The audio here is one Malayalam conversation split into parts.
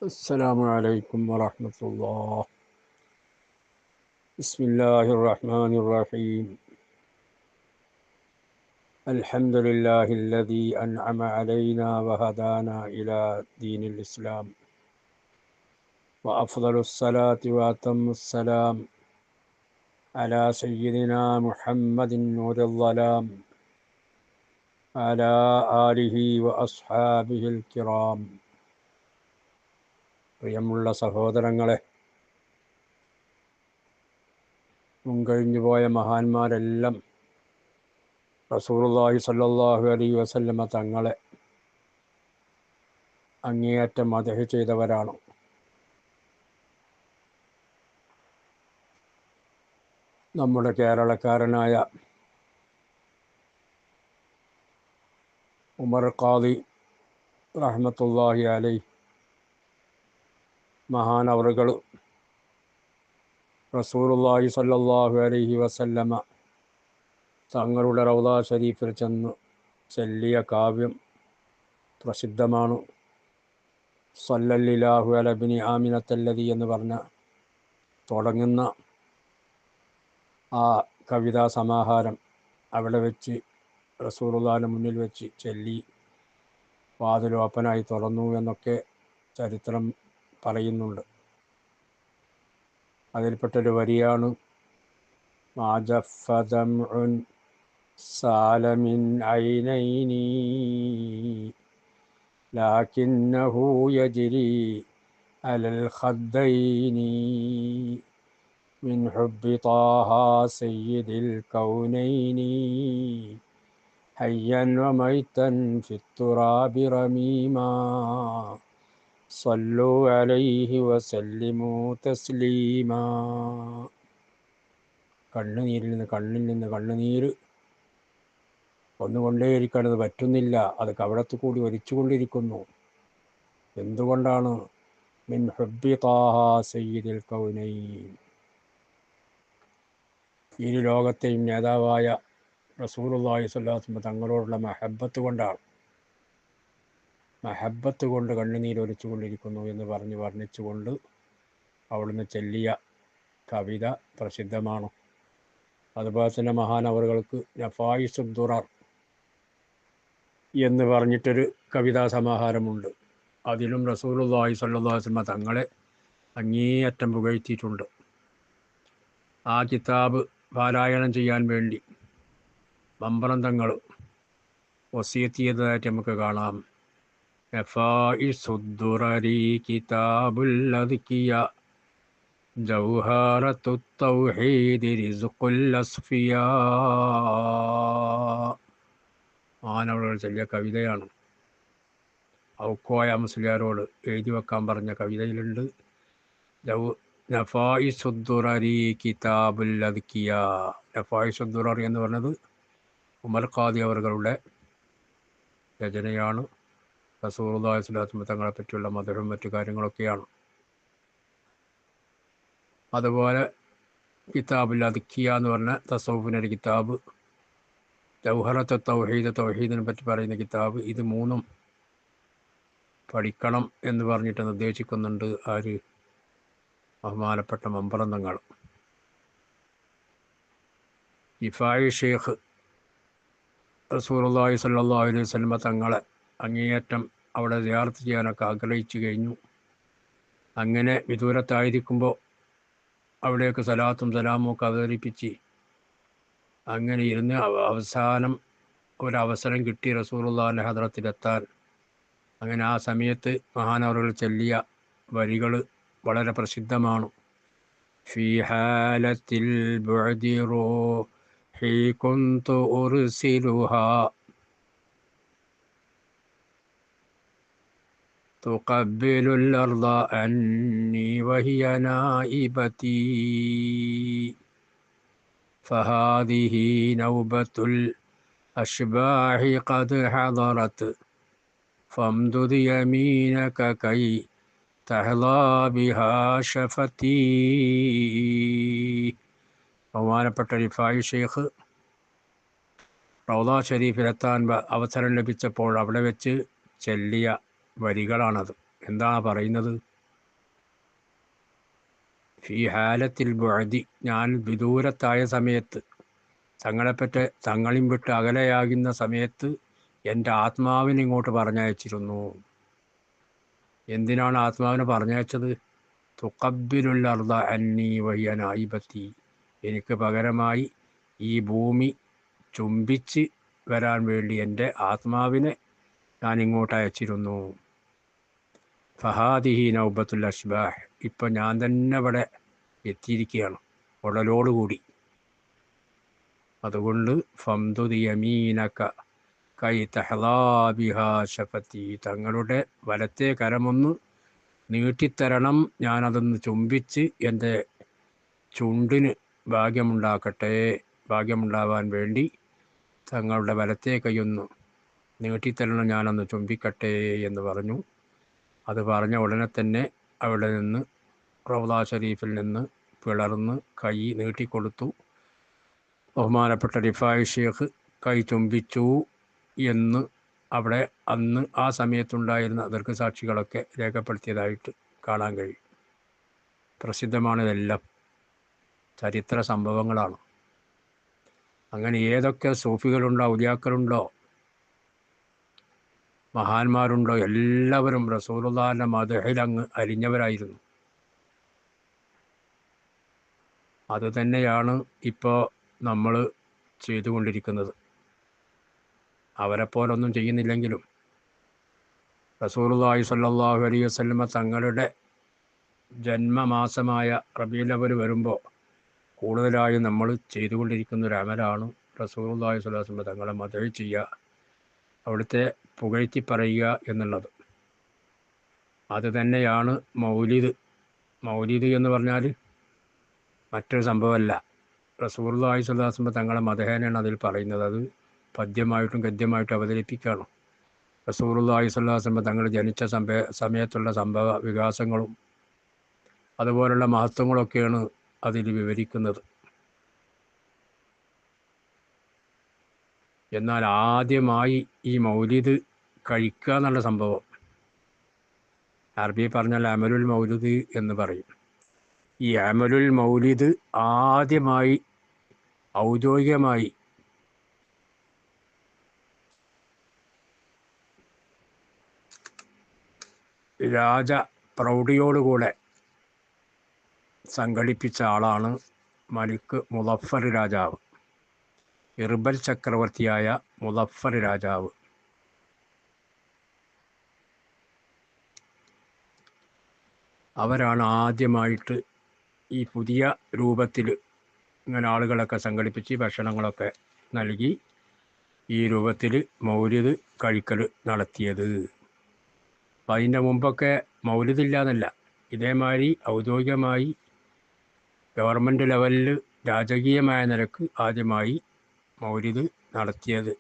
السلام عليكم ورحمة الله. بسم الله الرحمن الرحيم. الحمد لله الذي أنعم علينا وهدانا إلى دين الإسلام، وأفضل الصلاة وأتم السلام على سيدنا محمد نور الظلام على آله وأصحابه الكرام. പ്രിയമുള്ള സഹോദരങ്ങളെ, മുൻകഴിഞ്ഞു പോയ മഹാന്മാരെല്ലാം റസൂലുള്ളാഹി സ്വല്ലല്ലാഹു അലൈഹി വസല്ലമ തങ്ങളെ അങ്ങേയറ്റം മദഹ് ചെയ്തവരാണ്. നമ്മുടെ കേരളക്കാരനായ ഉമർ ഖാദി റഹ്മത്തുള്ളാഹി അലൈഹി മഹാനവറുകൾ റസൂലുള്ളാഹി സ്വല്ലല്ലാഹു അലൈഹി വസല്ലമ തങ്ങളുടെ റൗള ഷരീഫിൽ ചെന്ന് ചൊല്ലിയ കാവ്യം പ്രസിദ്ധമാണ്. സല്ലല്ലാഹു അലാ ഇബ്നി ആമിനത്തല്ലദി എന്ന് പറഞ്ഞ തുടങ്ങുന്ന ആ കവിതാ സമാഹാരം അവിടെ വെച്ച് റസൂലുള്ളാഹിന്റെ മുന്നിൽ വെച്ച് ചൊല്ലി വാതിലോപ്പനായി തുറന്നു എന്നൊക്കെ ചരിത്രം പറയുന്നുണ്ട്. അതിൽപ്പെട്ടൊരു വരിയാണ് മാ ജഫ്ഫ ദംഉൻ സാല മിൻ ഐനൈനി ലാകിന്നഹു യജ്രി അലൽ ഖദ്ദൈനി മിൻ ഹുബ്ബി ത്വാഹ സയ്യിദിൽ കൗനൈനി ഹയ്യൻ വമൈതൻ ഫിത്തുറാബി റമീമാ സല്ലു അലൈഹി വസല്ലിമു തസ്ലീമാ. കണ്ണിൽ നിന്ന് കണ്ണുനീര് ഒന്നുകൊണ്ടേയിരിക്കണത് പറ്റുന്നില്ല. അത് കവളത്തു കൂടി ഒലിച്ചുകൊണ്ടിരിക്കുന്നു. എന്തുകൊണ്ടാണ്? മിൻ ഹുബ്ബി ത്വാഹ സയ്യിദിൽ കൗനൈൻ, ഇരു ലോകത്തെയും നേതാവായ റസൂലുള്ളാഹി സ്വല്ലല്ലാഹു അലൈഹി വസല്ലം തങ്ങളോടുള്ള മഹബ്ബത്ത് കൊണ്ടാണ്. മഹബ്ബത്ത് കൊണ്ട് കണ്ണുനീര് ഒലിച്ചുകൊണ്ടിരിക്കുന്നു എന്ന് പറഞ്ഞ് വർണ്ണിച്ചുകൊണ്ട് അവിടുന്ന് ചൊല്ലിയ കവിത പ്രസിദ്ധമാണ്. അതുപോലെ തന്നെ മഹാനവറുകൾക്ക് നഫായിസുദ് ദുറർ എന്ന് പറഞ്ഞിട്ടൊരു കവിതാ സമാഹാരമുണ്ട്. അതിലും റസൂലുള്ളാഹി സ്വല്ലല്ലാഹു അലൈഹി വസല്ലം തങ്ങളെ അങ്ങേയറ്റം പുകഴ്ത്തിയിട്ടുണ്ട്. ആ കിതാബ് പാരായണം ചെയ്യാൻ വേണ്ടി മമ്പറം തങ്ങൾ വസിയത്ത് ചെയ്തതായിട്ട് നമുക്ക് കാണാം. നഫായിസുദ് ദുറരി കിതാബുൽ അദ്കിയ ജൗഹറത്തുത് തൗഹീദി റിസ്ഖുൽ അസ്ഫിയാ. മാനവകൾ ചൊല്ലിയ കവിതയാണ്. ഔക്കോയ മുസ്ലിയാരോട് എഴുതി വെക്കാൻ പറഞ്ഞ കവിതയിലുണ്ട് നഫായിസുദ് ദുറരി കിതാബുൽ അദ്കിയ. നഫായിസുദ് ദുറർ എന്ന് പറഞ്ഞത് ഉമർ ഖാദി അവറുകളുടെ രചനയാണ്. റസൂലുള്ളാഹി സ്വല്ലല്ലാഹു അലൈഹി വസല്ലം തങ്ങളെ പറ്റിയുള്ള മദഹും മറ്റു കാര്യങ്ങളൊക്കെയാണ്. അതുപോലെ കിതാബുൽ അദ്കിയ എന്ന് പറഞ്ഞ തസവുഫിനൊരു കിതാബ്, ജൗഹറത്തുത് തൗഹീദ് തൗഹീദിനെ പറ്റി പറയുന്ന കിതാബ്, ഇത് മൂന്നും പഠിക്കണം എന്ന് പറഞ്ഞിട്ട് നിർദ്ദേശിക്കുന്നുണ്ട് ആര്? ബഹുമാനപ്പെട്ട മമ്പറം തങ്ങൾ. ഇഫായി ഷെയ്ഖ് റസൂലുള്ളാഹി സ്വല്ലല്ലാഹു അലൈഹി വസല്ലം തങ്ങളെ അങ്ങേയറ്റം അവിടെ സിയാറത്ത് ചെയ്യാനൊക്കെ ആഗ്രഹിച്ചു കഴിഞ്ഞു. അങ്ങനെ വിദൂരത്തായിരിക്കുമ്പോൾ അവിടേക്ക് സലാത്തും സലാമും ഒക്കെ അവതരിപ്പിച്ച് അങ്ങനെ ഇരുന്ന് അവസാനം ഒരവസരം കിട്ടി റസൂലുള്ളാഹിന്റെ ഹദ്റത്തിലെത്താൻ. അങ്ങനെ ആ സമയത്ത് മഹാനവറുകൾ ചൊല്ലിയ വരികൾ വളരെ പ്രസിദ്ധമാണ്. ഫീ ഹാലത്തിൽ ബുഅദി റൂഹി കുന്തു ഉർസിലുഹാ തുഖബ്ബിലുൽ അർള അന്നി വഹിയ നായിബതി ഫഹാദിഹി നൗബത്തുൽ അശ്ബാഹി ഖദ് ഹദറത് ഫംദുദ് യമീനക കൈ തഹ്ലാ ബിഹാ ശഫതീ. ബഹുമാനപ്പെട്ട റിഫായി ഷെയ്ഖ് റൗള ഷരീഫിലെത്താൻ അവസരം ലഭിച്ചപ്പോൾ അവിടെ വെച്ച് ചൊല്ലിയ വരികളാണത്. എന്താണ് പറയുന്നത്? ഫി ഹാലത്തിൽ ബുഅദി, ഞാൻ വിദൂരത്തായ സമയത്ത്, തങ്ങളെയും വിട്ട് അകലെയാകുന്ന സമയത്ത് എൻ്റെ ആത്മാവിനെ ഇങ്ങോട്ട് പറഞ്ഞയച്ചിരുന്നു. എന്തിനാണ് ആത്മാവിനെ പറഞ്ഞയച്ചത്? തുഖബ്ബിലുൽ അർദ അന്നി വഹിയ നായിബത്തി, എനിക്ക് പകരമായി ഈ ഭൂമി ചുംബിച്ച് വരാൻ വേണ്ടി എൻ്റെ ആത്മാവിനെ ഞാൻ ഇങ്ങോട്ട് അയച്ചിരുന്നു. ഫഹാദിഹി നൗബത്തുൽ അഷ്ബാഹ്, ഇപ്പം ഞാൻ തന്നെ ഇവിടെ എത്തിയിരിക്കുകയാണ് ഉടലോടുകൂടി. അതുകൊണ്ട് ഫംദുദ് യമീനക കൈ തഹ്ലാ ബിഹാ ശഫത്തി, തങ്ങളുടെ വലത്തെ കരമൊന്ന് നീട്ടിത്തരണം, ഞാനതൊന്ന് ചുംബിച്ച് എൻ്റെ ചുണ്ടിന് ഭാഗ്യമുണ്ടാവാൻ വേണ്ടി തങ്ങളുടെ വലത്തെ കൈയൊന്ന് നീട്ടിത്തരണം, ഞാനൊന്ന് ചുംബിക്കട്ടെ എന്ന് പറഞ്ഞു. അത് പറഞ്ഞ ഉടനെ തന്നെ അവിടെ നിന്ന് റൗള ഷരീഫിൽ നിന്ന് പിളർന്ന് കൈ നീട്ടിക്കൊടുത്തു. ബഹുമാനപ്പെട്ട റിഫായി ഷേഖ് കൈ ചുംബിച്ചു എന്ന് അവിടെ അന്ന് ആ സമയത്തുണ്ടായിരുന്ന ദീർഘസാക്ഷികളൊക്കെ രേഖപ്പെടുത്തിയതായിട്ട് കാണാൻ കഴിയും. പ്രസിദ്ധമാണിതെല്ലാം, ചരിത്ര സംഭവങ്ങളാണ്. അങ്ങനെ ഏതൊക്കെ സൂഫികളുണ്ടോ, ഔലിയാക്കളുണ്ടോ, മഹാന്മാരുണ്ടോ, എല്ലാവരും റസൂലുള്ളാഹിന്റെ മദ്ഹിൽ അങ്ങ് അലിഞ്ഞവരായിരുന്നു. അതുതന്നെയാണ് ഇപ്പോൾ നമ്മൾ ചെയ്തുകൊണ്ടിരിക്കുന്നത്. അവരെപ്പോലൊന്നും ചെയ്യുന്നില്ലെങ്കിലും റസൂലുള്ളാഹി സ്വല്ലല്ലാഹു അലൈഹി വസല്ലമ തങ്ങളുടെ ജന്മമാസമായ റബീഉൽ അവ്വൽ വരുമ്പോൾ കൂടുതലായും നമ്മൾ ചെയ്തുകൊണ്ടിരിക്കുന്ന ഒരു അമലാണ് റസൂലുള്ളാഹി സ്വല്ലല്ലാഹു അലൈഹി വസല്ലമ തങ്ങളെ മദ്ഹ് ചെയ്യുക, അവിടുത്തെ പുകഴ്ത്തി പറയുക എന്നുള്ളത്. അത് തന്നെയാണ് മൗലിദ്. മൗലിദ് എന്ന് പറഞ്ഞാൽ മറ്റൊരു സംഭവമല്ല, റസൂലുള്ളാഹി സ്വല്ലല്ലാഹു അലൈഹി വസല്ലം തങ്ങളെ മദ്ഹിനെയാണ് അതിൽ പറയുന്നത്. അത് പദ്യമായിട്ടും ഗദ്യമായിട്ടും അവതരിപ്പിക്കുകയാണ്. റസൂലുള്ളാഹി സ്വല്ലല്ലാഹു അലൈഹി വസല്ലം തങ്ങൾ ജനിച്ച സമയത്തുള്ള സംഭവ വികാസങ്ങളും അതുപോലുള്ള മഹത്വങ്ങളൊക്കെയാണ് അതിൽ വിവരിക്കുന്നത്. എന്നാൽ ആദ്യമായി ഈ മൗലിദ് കഴിക്കുക എന്നുള്ള സംഭവം, അറബി പറഞ്ഞാൽ അമലുൽ മൗലിദ് എന്ന് പറയും. ഈ അമലുൽ മൗലിദ് ആദ്യമായി ഔദ്യോഗികമായി രാജ പ്രൗഢിയോടുകൂടെ സംഘടിപ്പിച്ച ആളാണ് മലിക് മുളഫർ രാജാവ്, ഇർബൽ ചക്രവർത്തിയായ മുളഫർ രാജാവ്. അവരാണ് ആദ്യമായിട്ട് ഈ പുതിയ രൂപത്തിൽ ഇങ്ങനെ ആളുകളൊക്കെ സംഘടിപ്പിച്ച് ഭക്ഷണങ്ങളൊക്കെ നൽകി ഈ രൂപത്തിൽ മൗലിദ് കഴിക്കൽ നടത്തിയത്. അപ്പം അതിൻ്റെ മുമ്പൊക്കെ മൗലിദില്ലാന്നല്ല, ഇതേമാതിരി ഔദ്യോഗികമായി ഗവൺമെൻറ് ലെവലിൽ രാജകീയമായ നിലക്ക് ആദ്യമായി മൗലിദ് നടത്തിയത്,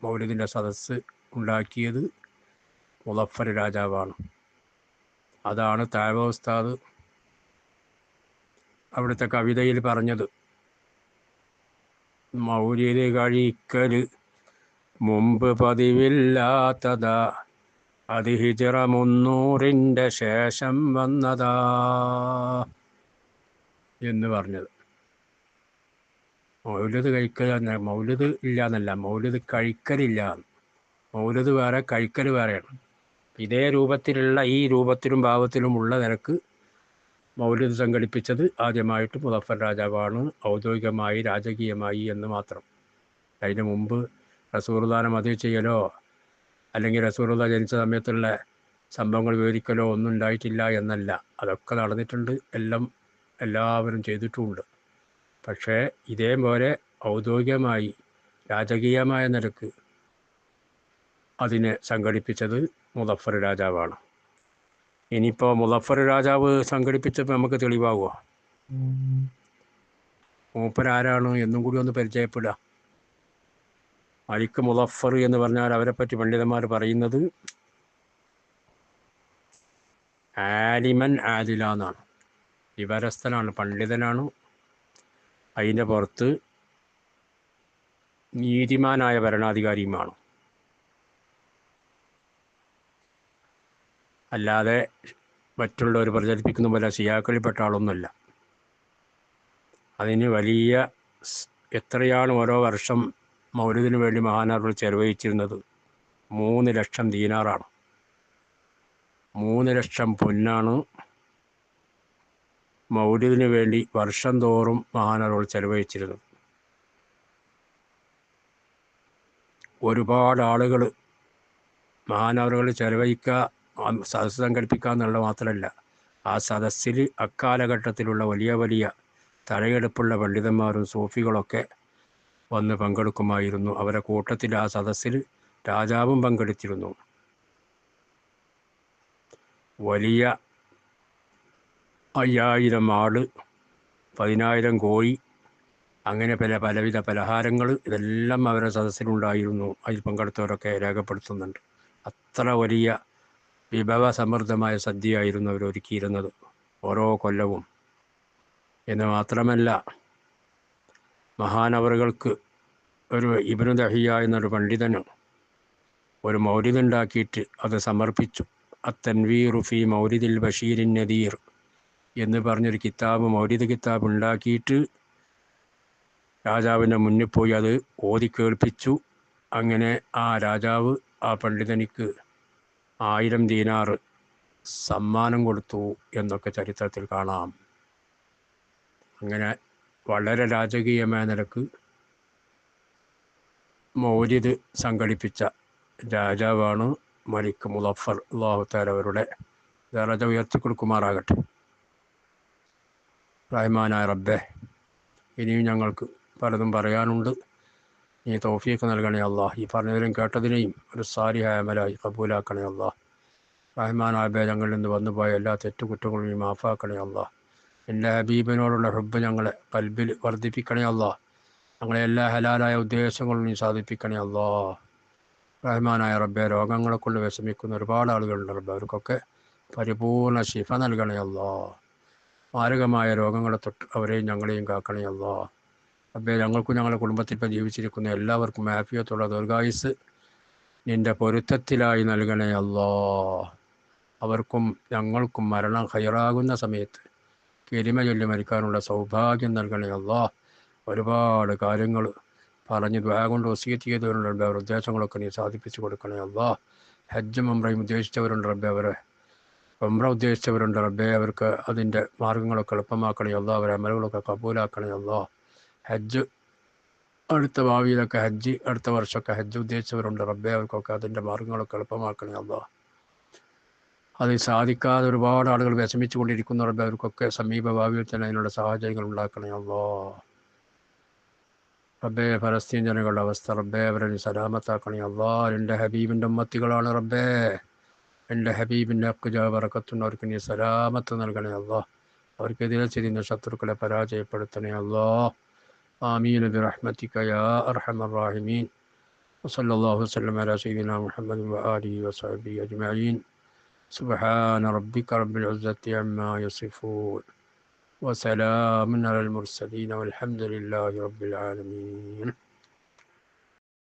മൗലിദിൻ്റെ സദസ്സ് ഉണ്ടാക്കിയത് മുളഫർ രാജാവാണ്. അതാണ് താഴ ഉസ്താദ് അവിടുത്തെ കവിതയിൽ പറഞ്ഞത്. മൗലിദ് കഴിക്കൽ മുമ്പ് പതിവില്ലാത്തതാ, അത് ഹിജ്റ 300 ശേഷം വന്നതാ എന്ന് പറഞ്ഞത്. മൗലിദ് കഴിക്കൽ, മൗലിദ് ഇല്ല എന്നല്ല, മൗലിദ് കഴിക്കലില്ല. മൗലിദ് വേറെ, കഴിക്കൽ വേറെയാണ്. ഇതേ രൂപത്തിലുള്ള, ഈ രൂപത്തിലും ഭാവത്തിലും ഉള്ള നിരക്ക് മൗലിദ് സംഘടിപ്പിച്ചത് ആദ്യമായിട്ട് മുളഫർ രാജാവാണ്, ഔദ്യോഗികമായി രാജകീയമായി എന്ന് മാത്രം. അതിന് മുമ്പ് റസൂലുള്ളാഹിനെ മദ്ഹ് ചെയ്യലോ അല്ലെങ്കിൽ റസൂലുള്ളാഹി ജനിച്ച സമയത്തുള്ള സംഭവങ്ങൾ വിവരിക്കലോ ഒന്നും ഉണ്ടായിട്ടില്ല എന്നല്ല. അതൊക്കെ നടന്നിട്ടുണ്ട്, എല്ലാവരും ചെയ്തിട്ടുമുണ്ട്. പക്ഷേ ഇതേപോലെ ഔദ്യോഗികമായി രാജകീയമായ നിലക്ക് അതിനെ സംഘടിപ്പിച്ചത് മുളഫർ രാജാവാണ്. ഇനിയിപ്പോൾ മുളഫർ രാജാവ് സംഘടിപ്പിച്ചപ്പോൾ നമുക്ക് തെളിവാകുമോ? മൂപ്പരാരാണ് എന്നും കൂടി ഒന്ന് പരിചയപ്പെടുക. മലിക് മുളഫർ എന്ന് പറഞ്ഞാൽ അവരെപ്പറ്റി പണ്ഡിതന്മാർ പറയുന്നത് ആലിമൻ ആദില എന്നാണ്. വിവരസ്ഥനാണ്, പണ്ഡിതനാണ്. അതിൻ്റെ പുറത്ത് നീതിമാനായ ഭരണാധികാരിയുമാണ്. അല്ലാതെ മറ്റുള്ളവർ പ്രചരിപ്പിക്കുന്ന പോലെ ഷിയാക്കളിൽപ്പെട്ട ആളൊന്നുമല്ല. അതിന് വലിയ എത്രയാണ് ഓരോ വർഷം മൗലിദിന് വേണ്ടി മഹാനവറുകൾ ചെലവഴിച്ചിരുന്നത്? 3 ലക്ഷം ദീനാറാണ്. 3 ലക്ഷം പൊന്നാണ് മൗലിദിന് വേണ്ടി വർഷം തോറും മഹാനവറുകൾ ചെലവഴിച്ചിരുന്നത്. ഒരുപാട് ആളുകൾ മഹാനവറുകൾ ചെലവഴിക്കുക, സദസ്സ് സംഘടിപ്പിക്കുക എന്നുള്ള മാത്രമല്ല, ആ സദസ്സിൽ അക്കാലഘട്ടത്തിലുള്ള വലിയ വലിയ തലയെടുപ്പുള്ള പണ്ഡിതന്മാരും സൂഫികളൊക്കെ വന്ന് പങ്കെടുക്കുമായിരുന്നു. അവരെ കൂട്ടത്തിൽ ആ സദസ്സിൽ രാജാവും പങ്കെടുത്തിരുന്നു. വലിയ 5000 ആട്, 10000 കോഴി, അങ്ങനെ പലവിധ പലഹാരങ്ങൾ, ഇതെല്ലാം അവരുടെ സദസ്സിലുണ്ടായിരുന്നു. അതിൽ പങ്കെടുത്തവരൊക്കെ രേഖപ്പെടുത്തുന്നുണ്ട്. അത്ര വലിയ വിഭവസമൃദ്ധമായ സദ്യയായിരുന്നു അവർ ഒരുക്കിയിരുന്നത് ഓരോ കൊല്ലവും. എന്ന് മാത്രമല്ല, മഹാനവറുകൾക്ക് ഒരു ഇബ്നു ദഹിയ എന്നൊരു പണ്ഡിതന് ഒരു മൗലിദ് ഉണ്ടാക്കിയിട്ട് അത് സമർപ്പിച്ചു. അത്തൻവീറു ഫി മൗലിദിൽ ബഷീരിൻ നദീർ എന്ന് പറഞ്ഞൊരു കിതാബ്, മൗലിദ് കിതാബ് ഉണ്ടാക്കിയിട്ട് രാജാവിൻ്റെ മുന്നിൽ പോയി അത് ഓതി കേൾപ്പിച്ചു. അങ്ങനെ ആ രാജാവ് ആ പണ്ഡിതനിക്ക് 1000 ദീനാറ് സമ്മാനം കൊടുത്തു എന്നൊക്കെ ചരിത്രത്തിൽ കാണാം. അങ്ങനെ വളരെ രാജകീയമായ നിലക്ക് മൗലിദ് സംഘടിപ്പിച്ച രാജാവാണ് മലിക് മുളഫർ. അല്ലാഹു തആല അവരുടെ ദറജ ഉയർത്തിക്കൊടുക്കുമാറാകട്ടെ. റഹ്മാനായ റബ്ബേ, ഇനിയും ഞങ്ങൾക്ക് പലതും പറയാനുണ്ട്. നീ തൗഫീഖ് നൽകണേ അല്ലാഹ്. ഈ പറഞ്ഞതിലും കേട്ടതിനെയും ഒരു സാലിഹായ അമലായി കബൂലാക്കണേ അല്ലാഹ്. റഹ്മാനായ റബ്ബേ, ഞങ്ങളിൽ നിന്ന് വന്നുപോയ എല്ലാ തെറ്റുകുറ്റങ്ങളും നീ മാഫാക്കണേ അല്ലാഹ്. എൻ്റെ ഹബീബിനോടുള്ള ഹുബ്ബ് ഞങ്ങളെ ഖൽബിൽ വർദ്ധിപ്പിക്കണേ അല്ലാഹ്. ഞങ്ങളെ എല്ലാ ഹലാലായ ഉദ്ദേശങ്ങളും നീ സാധിപ്പിക്കണേ അല്ലാഹ്. റഹ്മാനായ റബ്ബേ, രോഗങ്ങളെ കൊണ്ട് വിഷമിക്കുന്ന ഒരുപാട് ആളുകളുണ്ട് റബ്ബേ. അവർക്കൊക്കെ പരിപൂർണ ശിഫ നൽകണേ അല്ലാഹ്. മാരകമായ രോഗങ്ങളെ തൊട്ട് അവരെയും ഞങ്ങളെയും കാക്കണേ അല്ലാഹ്. റബ്ബേ, ഞങ്ങൾക്കും ഞങ്ങളുടെ കുടുംബത്തിൽ ജീവിച്ചിരിക്കുന്ന എല്ലാവർക്കും ആഫിയത്തുള്ള ദീർഘായുസ്സ് നിൻ്റെ പൊരുത്തത്തിലായി നൽകണേ അല്ലാഹ്. അവർക്കും ഞങ്ങൾക്കും മരണം ഖൈറാകുന്ന സമയത്ത് കലിമ ചൊല്ലി മരിക്കാനുള്ള സൗഭാഗ്യം നൽകണേ അല്ലാഹ്. ഒരുപാട് കാര്യങ്ങൾ പറഞ്ഞ് ദുആ കൊണ്ട് വസിയത്ത് ചെയ്തവരുണ്ട്. അവരുടെ ഉദ്ദേശങ്ങളൊക്കെ നീ സാധിപ്പിച്ചു കൊടുക്കണേ അല്ലാഹ്. ഹജ്ജും ഉംറയും ഉദ്ദേശിച്ചവരുണ്ട് റബ്ബേ, അവരെ ഉംറ ഉദ്ദേശിച്ചവരുണ്ട് റബ്ബേ, അവർക്ക് അതിൻ്റെ മാർഗ്ഗങ്ങളൊക്കെ എളുപ്പമാക്കണേ അല്ലാഹ്. അവരെ അമലുകളൊക്കെ കബൂലാക്കണേ അല്ലാഹ്. ഹജ്ജ് അടുത്ത ഭാവിയിലൊക്കെ അടുത്ത വർഷമൊക്കെ ഹജ്ജ് ഉദ്ദേശിച്ചവരുണ്ട് റബ്ബേ, അവർക്കൊക്കെ അതിൻ്റെ മാർഗ്ഗങ്ങളൊക്കെ എളുപ്പമാക്കണേ അല്ലാഹ്. അത് സാധിക്കാതെ ഒരുപാട് ആളുകൾ വിഷമിച്ചു കൊണ്ടിരിക്കുന്ന റബ്ബേ, അവർക്കൊക്കെ സമീപ ഭാവിയിൽ തന്നെ അതിനുള്ള സാഹചര്യങ്ങൾ ഉണ്ടാക്കണേ അല്ലാഹ്. റബ്ബേ, ഫലസ്തീൻ ജനങ്ങളുടെ അവസ്ഥ റബ്ബേ, അവരെ നീ സലാമത്താക്കണേ അല്ലാഹ്. എൻ്റെ ഹബീബിൻ്റെ ഉമ്മത്തികളാണ് റബ്ബേ. എൻ്റെ ഹബീബിൻ്റെ ബറക്കത്തുള്ളവർക്ക് നീ സലാമത്ത് നൽകണേ അല്ലാഹ്. അവർക്കെതിരെ ചെയ്യുന്ന ശത്രുക്കളെ പരാജയപ്പെടുത്തണേ അല്ലാഹ്. ആമീൻ ബിറഹ്മതിക യാ അർഹമർ റഹീമീൻ. വസല്ലല്ലാഹു വസല്ലം അലാ സയ്യിദിനാ മുഹമ്മദ് വആലിഹി വസഹ്ബിഹി അജ്മഈൻ. സുബ്ഹാന റബ്ബിക റബ്ബിൽ ഇസ്സത്തി അമ്മാ യസിഫൂൻ വസലാമുൻ അലൽ മുർസലീൻ വൽഹംദുലില്ലാഹി റബ്ബിൽ ആലമീൻ.